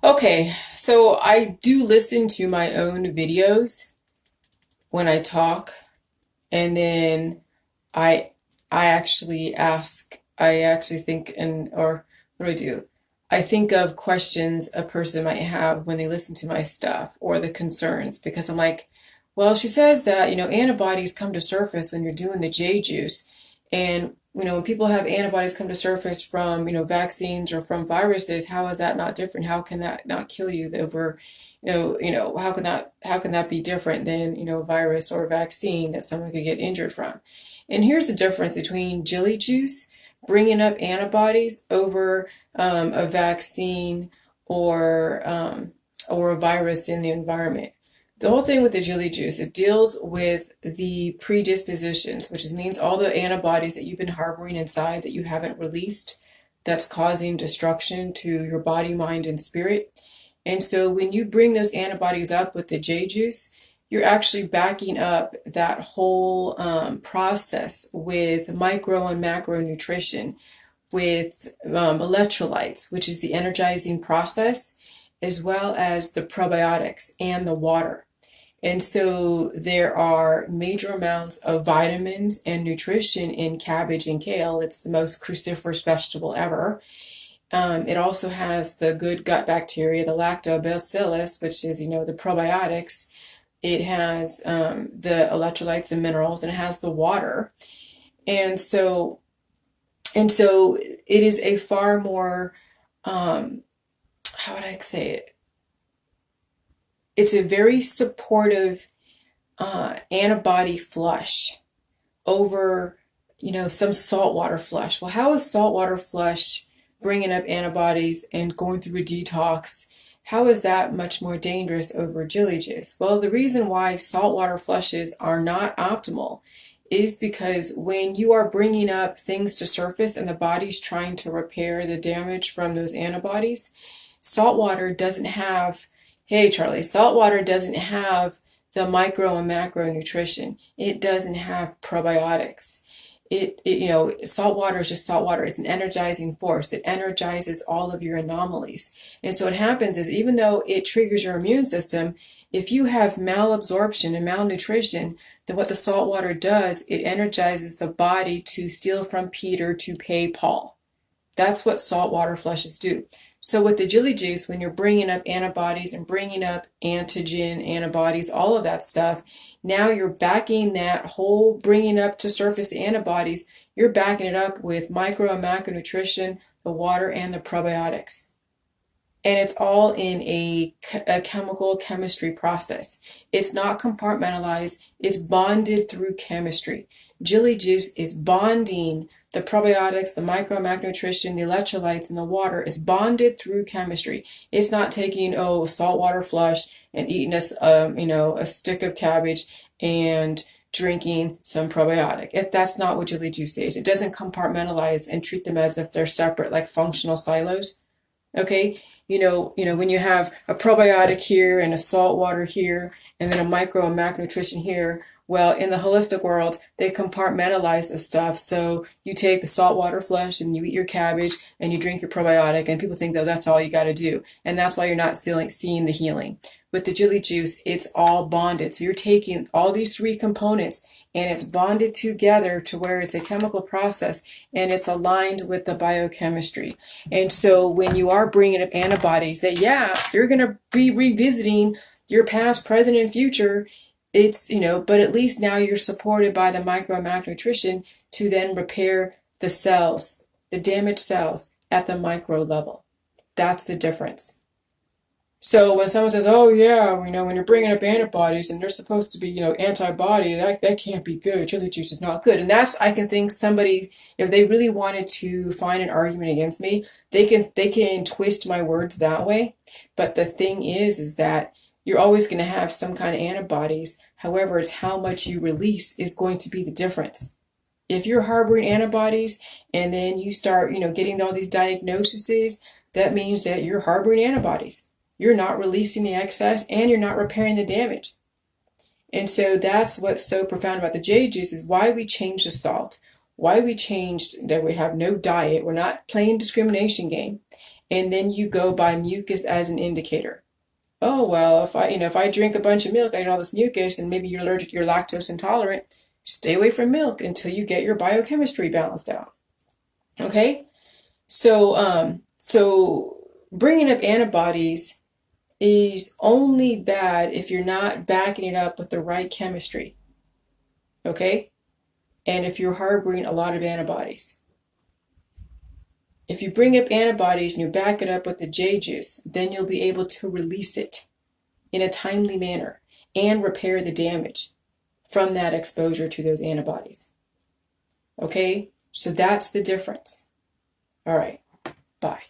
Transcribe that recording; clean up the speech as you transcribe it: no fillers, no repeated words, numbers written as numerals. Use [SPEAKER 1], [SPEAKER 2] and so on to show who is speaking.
[SPEAKER 1] Okay, so I do listen to my own videos when I talk, and then I I actually ask, I actually think and or what do I do? I think of questions a person might have when they listen to my stuff or the concerns because I'm like, well, she says that, antibodies come to surface when you're doing the J juice. And, when people have antibodies come to surface from, vaccines or from viruses, how is that not different? How can that not kill you over, how can that be different than, a virus or a vaccine that someone could get injured from? And here's the difference between jelly juice bringing up antibodies over a vaccine or or a virus in the environment. The whole thing with the jelly juice, it deals with the predispositions, which means all the antibodies that you've been harboring inside that you haven't released, that's causing destruction to your body, mind, and spirit. And so when you bring those antibodies up with the J juice, you're actually backing up that whole process with micro and macro nutrition, with electrolytes, which is the energizing process, as well as the probiotics and the water. And so there are major amounts of vitamins and nutrition in cabbage and kale. It's the most cruciferous vegetable ever. It also has the good gut bacteria, the lactobacillus, which is, the probiotics. It has the electrolytes and minerals, and it has the water. And so, and so it is a far more, how would I say it? It's a very supportive antibody flush over, some saltwater flush. Well, how is saltwater flush bringing up antibodies and going through a detox? How is that much more dangerous over jelly juice? Well, the reason why saltwater flushes are not optimal is because when you are bringing up things to surface and the body's trying to repair the damage from those antibodies, saltwater doesn't have, hey Charlie, saltwater doesn't have the micro and macro nutrition. It doesn't have probiotics. Salt water is just salt water. It's an energizing force. It energizes all of your anomalies. And so what happens is, even though it triggers your immune system, if you have malabsorption and malnutrition, then what the salt water does, it energizes the body to steal from Peter to pay Paul. That's what saltwater flushes do. So with the jelly juice, when you're bringing up antibodies and bringing up antigen antibodies, all of that stuff, now you're backing that whole bringing up to surface antibodies, you're backing it up with micro and macronutrition, the water, and the probiotics. And it's all in a chemical chemistry process. It's not compartmentalized, it's bonded through chemistry. Jelly juice is bonding the probiotics, the micro and macronutrition, the electrolytes, and the water is bonded through chemistry. It's not taking, a saltwater flush and eating a stick of cabbage and drinking some probiotic. That's not what jelly juice is. It doesn't compartmentalize and treat them as if they're separate, like functional silos. Okay, when you have a probiotic here and a salt water here, and then a micro and macronutrition here. Well, in the holistic world, they compartmentalize this stuff. So you take the saltwater flush and you eat your cabbage and you drink your probiotic, and people think that that's all you got to do. And that's why you're not seeing the healing. With the jelly juice, it's all bonded. So you're taking all these three components and it's bonded together to where it's a chemical process and it's aligned with the biochemistry. And so when you are bringing up antibodies, that yeah, you're going to be revisiting your past, present, and future. It's, but at least now you're supported by the micro and macronutrition to then repair the cells, the damaged cells at the micro level. That's the difference. So when someone says, "Oh yeah, when you're bringing up antibodies and they're supposed to be, antibody, that can't be good. Chili juice is not good." And that's, I can think somebody, if they really wanted to find an argument against me, they can twist my words that way. But the thing is that you're always going to have some kind of antibodies. However, it's how much you release is going to be the difference. If you're harboring antibodies and then you start, getting all these diagnoses, that means that you're harboring antibodies. You're not releasing the excess and you're not repairing the damage. And so that's what's so profound about the J juice, is why we changed the salt, why we changed that we have no diet. We're not playing discrimination game. and then you go by mucus as an indicator. Oh, well, if I drink a bunch of milk, I get all this mucus, and maybe you're allergic, you're lactose intolerant, stay away from milk until you get your biochemistry balanced out. Okay? So bringing up antibodies is only bad if you're not backing it up with the right chemistry. Okay? And if you're harboring a lot of antibodies. If you bring up antibodies and you back it up with the J juice, then you'll be able to release it in a timely manner and repair the damage from that exposure to those antibodies. Okay? So that's the difference. All right. Bye.